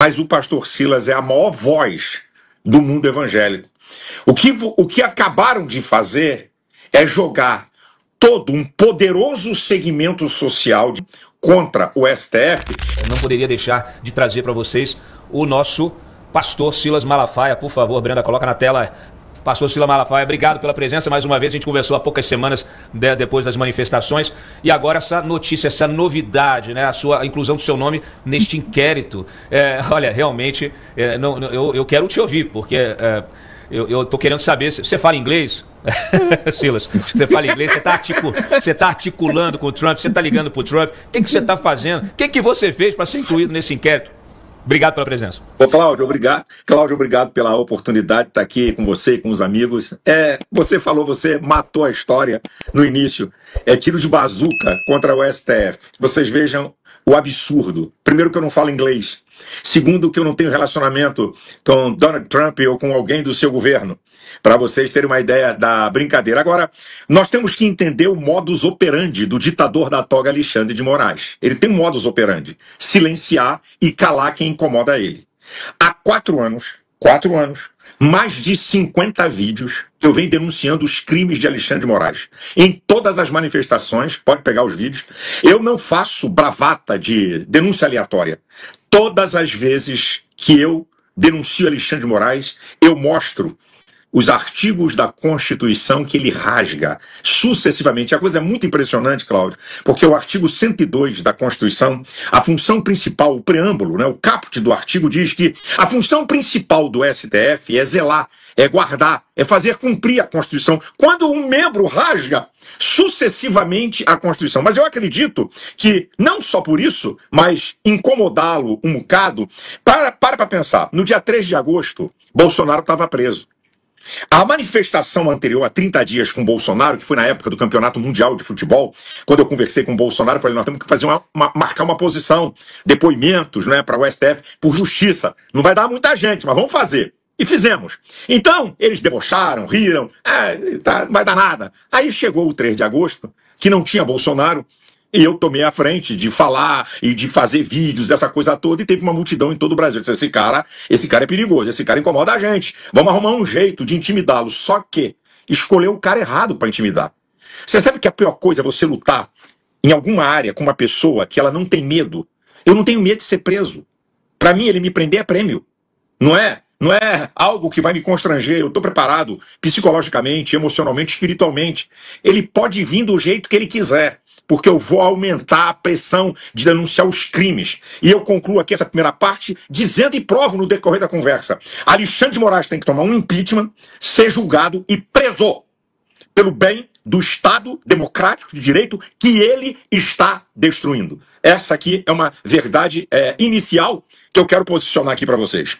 mas o pastor Silas é a maior voz do mundo evangélico. O que acabaram de fazer é jogar todo um poderoso segmento social contra o STF. Eu não poderia deixar de trazer para vocês o nosso pastor Silas Malafaia. Por favor, Brenda, coloca na tela. Pastor Silas Malafaia, obrigado pela presença mais uma vez. A gente conversou há poucas semanas depois das manifestações. E agora essa notícia, essa novidade, né? A inclusão do seu nome neste inquérito. Olha, realmente, eu quero te ouvir, porque eu tô querendo saber. Você fala inglês? Silas, você fala inglês, você tá articulando com o Trump, você tá ligando pro Trump. O que você tá fazendo? O que você fez para ser incluído nesse inquérito? Obrigado pela presença. Ô, Cláudio, obrigado. Cláudio, obrigado pela oportunidade de estar aqui com você e com os amigos. Você falou, você matou a história no início. É tiro de bazuca contra o STF. Vocês vejam o absurdo. Primeiro, que eu não falo inglês. Segundo, que eu não tenho relacionamento com Donald Trump ou com alguém do seu governo. Para vocês terem uma ideia da brincadeira. Agora, nós temos que entender o modus operandi do ditador da toga Alexandre de Moraes. Ele tem um modus operandi: silenciar e calar quem incomoda ele. Há 4 anos, mais de 50 vídeos que eu venho denunciando os crimes de Alexandre de Moraes. Em todas as manifestações, pode pegar os vídeos, eu não faço bravata de denúncia aleatória. Todas as vezes que eu denuncio Alexandre de Moraes, eu mostro os artigos da Constituição que ele rasga sucessivamente. A coisa é muito impressionante, Cláudio, porque o artigo 102 da Constituição, a função principal, o preâmbulo, né, o caput do artigo diz que a função principal do STF é zelar, é guardar, é fazer cumprir a Constituição. Quando um membro rasga sucessivamente a Constituição. Mas eu acredito que, não só por isso, mas incomodá-lo um bocado, para pensar. No dia 3 de agosto, Bolsonaro estava preso. A manifestação anterior, há 30 dias com Bolsonaro, que foi na época do Campeonato Mundial de Futebol, quando eu conversei com o Bolsonaro, eu falei, nós temos que fazer marcar uma posição, depoimentos, né, para o STF, por justiça. Não vai dar muita gente, mas vamos fazer. E fizemos. Então, eles debocharam, riram, não vai dar nada. Aí chegou o 3 de agosto, que não tinha Bolsonaro, e eu tomei a frente de falar e de fazer vídeos, essa coisa toda, e teve uma multidão em todo o Brasil. Eu disse, esse cara é perigoso, esse cara incomoda a gente. Vamos arrumar um jeito de intimidá-lo. Só que escolheu o cara errado para intimidar. Você sabe que a pior coisa é você lutar em alguma área com uma pessoa que ela não tem medo? Eu não tenho medo de ser preso. Para mim, ele me prender é prêmio. Não é algo que vai me constranger. Eu estou preparado psicologicamente, emocionalmente, espiritualmente. Ele pode vir do jeito que ele quiser, porque eu vou aumentar a pressão de denunciar os crimes. E eu concluo aqui essa primeira parte dizendo e provo no decorrer da conversa. Alexandre de Moraes tem que tomar um impeachment, ser julgado e preso pelo bem do Estado democrático de direito que ele está destruindo. Essa aqui é uma verdade inicial que eu quero posicionar aqui para vocês.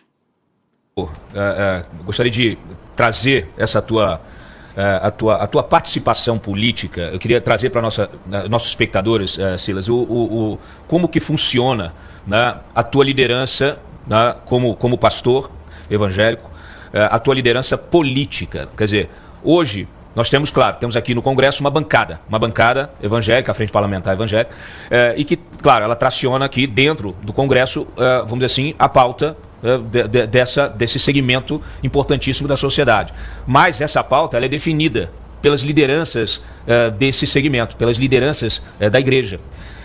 Gostaria de trazer essa a tua participação política. Eu queria trazer para nossos espectadores, Silas, como que funciona, né, a tua liderança, né, como pastor evangélico, a tua liderança política. Quer dizer, hoje nós temos aqui no Congresso uma bancada evangélica, a Frente Parlamentar Evangélica, e que, claro, ela traciona aqui dentro do Congresso, vamos dizer assim, a pauta desse segmento importantíssimo da sociedade. Mas essa pauta ela é definida pelas lideranças desse segmento, pelas lideranças da igreja.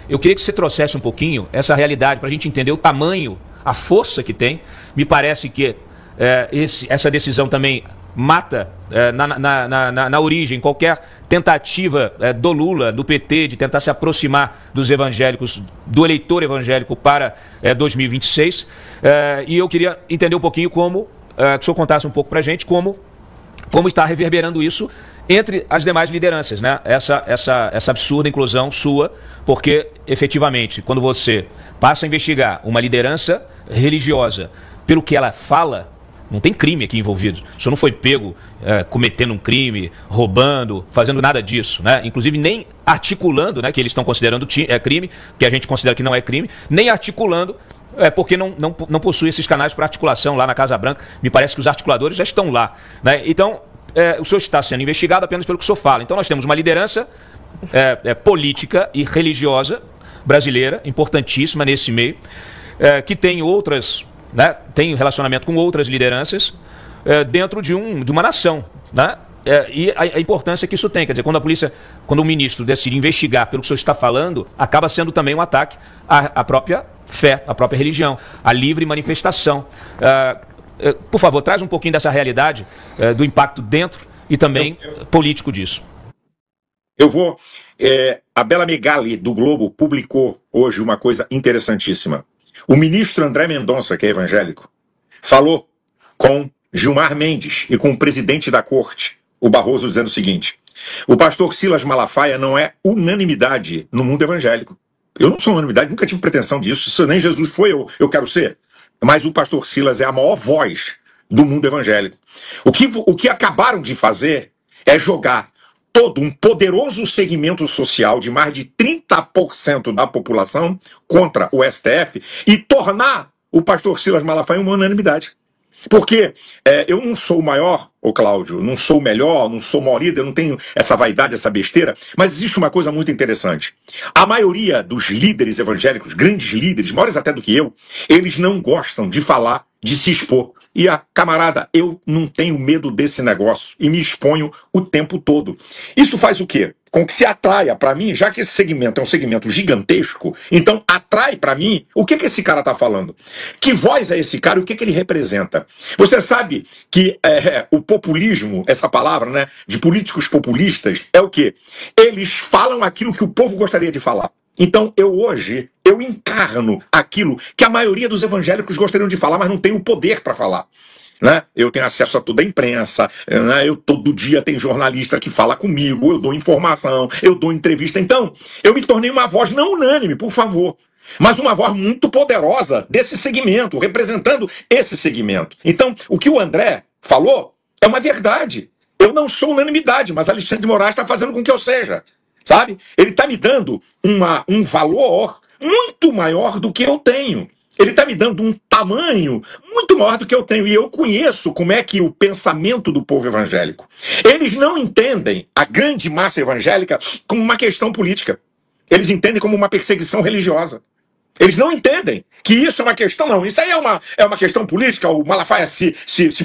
Eu queria que você trouxesse um pouquinho essa realidade para a gente entender o tamanho, a força que tem. Me parece que essa decisão também mata na origem qualquer tentativa do Lula, do PT, de tentar se aproximar dos evangélicos, do eleitor evangélico para 2026. E eu queria entender um pouquinho que o senhor contasse um pouco para a gente como está reverberando isso entre as demais lideranças, né? Essa absurda inclusão sua, porque efetivamente, quando você passa a investigar uma liderança religiosa pelo que ela fala, não tem crime aqui envolvido. O senhor não foi pego cometendo um crime, roubando, fazendo nada disso, né? Inclusive nem articulando, né, que eles estão considerando crime, que a gente considera que não é crime, nem articulando, porque não possui esses canais para articulação lá na Casa Branca. Me parece que os articuladores já estão lá, né? Então, o senhor está sendo investigado apenas pelo que o senhor fala. Então nós temos uma liderança política e religiosa brasileira, importantíssima nesse meio, que tem outras né, tem relacionamento com outras lideranças dentro de uma nação, né? E a importância que isso tem, quer dizer, quando o ministro decide investigar pelo que o senhor está falando, acaba sendo também um ataque à própria fé, à própria religião, à livre manifestação. Por favor, traz um pouquinho dessa realidade, do impacto dentro e também político disso. Eu vou... a Bela Megali, do Globo, publicou hoje uma coisa interessantíssima. O ministro André Mendonça, que é evangélico, falou com Gilmar Mendes e com o presidente da corte, o Barroso, dizendo o seguinte: o pastor Silas Malafaia não é unanimidade no mundo evangélico. Eu não sou unanimidade, nunca tive pretensão disso, isso nem Jesus foi, eu quero ser. Mas o pastor Silas é a maior voz do mundo evangélico. O que acabaram de fazer é jogar todo um poderoso segmento social de mais de 30% da população contra o STF e tornar o pastor Silas Malafaia uma unanimidade. Porque eu não sou o maior, Cláudio, não sou o melhor, não sou o maior líder, eu não tenho essa vaidade, essa besteira, mas existe uma coisa muito interessante. A maioria dos líderes evangélicos, grandes líderes, maiores até do que eu, eles não gostam de falar, de se expor. E camarada, eu não tenho medo desse negócio e me exponho o tempo todo. Isso faz o quê? Com que se atraia para mim, já que esse segmento é um segmento gigantesco, então atrai para mim o que esse cara está falando. Que voz é esse cara e o que ele representa? Você sabe que o populismo, essa palavra, né, de políticos populistas, é o quê? Eles falam aquilo que o povo gostaria de falar. Então, hoje, eu encarno aquilo que a maioria dos evangélicos gostariam de falar, mas não tem o poder para falar. Né? Eu tenho acesso a toda a imprensa, né? Eu todo dia tem jornalista que fala comigo, eu dou informação, eu dou entrevista. Então, eu me tornei uma voz não unânime, por favor, mas uma voz muito poderosa desse segmento, representando esse segmento. Então, o que o André falou é uma verdade. Eu não sou unanimidade, mas Alexandre de Moraes está fazendo com que eu seja. Sabe? Ele está me dando um valor muito maior do que eu tenho. Ele está me dando um tamanho muito maior do que eu tenho. E eu conheço como é que o pensamento do povo evangélico. Eles não entendem a grande massa evangélica como uma questão política. Eles entendem como uma perseguição religiosa. Eles não entendem que isso é uma questão, não. Isso aí é uma questão política. O Malafaia se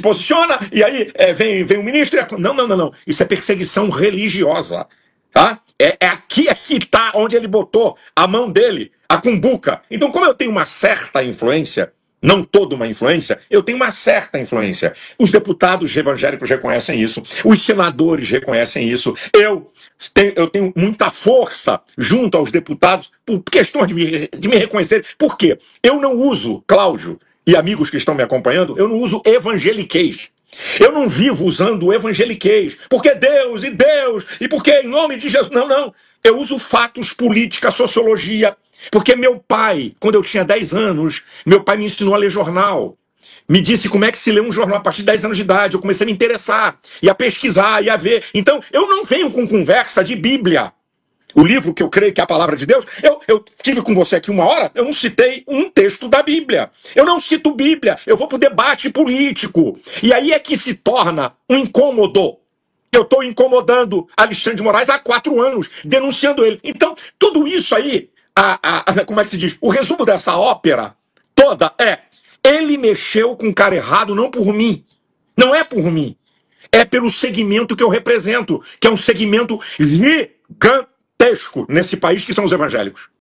posiciona e aí vem o ministro e... Não. Isso é perseguição religiosa. Tá? Aqui está onde ele botou a mão dele, a cumbuca. Então, como eu tenho uma certa influência, não toda uma influência, eu tenho uma certa influência. Os deputados evangélicos reconhecem isso, os senadores reconhecem isso. Eu tenho muita força junto aos deputados por questão de me reconhecer. Por quê? Eu não uso, Cláudio e amigos que estão me acompanhando, eu não uso evangeliquez. Eu não vivo usando o evangeliquez, porque Deus, e porque em nome de Jesus. Não. Eu uso fatos, política, sociologia. Porque meu pai, quando eu tinha 10 anos, meu pai me ensinou a ler jornal. Me disse como é que se lê um jornal a partir de 10 anos de idade. Eu comecei a me interessar, e a pesquisar, e a ver. Então, eu não venho com conversa de Bíblia. O livro que eu creio que é a palavra de Deus, eu tive com você aqui uma hora, eu não citei um texto da Bíblia. Eu não cito Bíblia, eu vou para o debate político. E aí é que se torna um incômodo. Eu estou incomodando Alexandre de Moraes há 4 anos, denunciando ele. Então, tudo isso aí, como é que se diz? O resumo dessa ópera toda ele mexeu com o cara errado, não por mim. Não é por mim. É pelo segmento que eu represento, que é um segmento gigantesco nesse país, que são os evangélicos.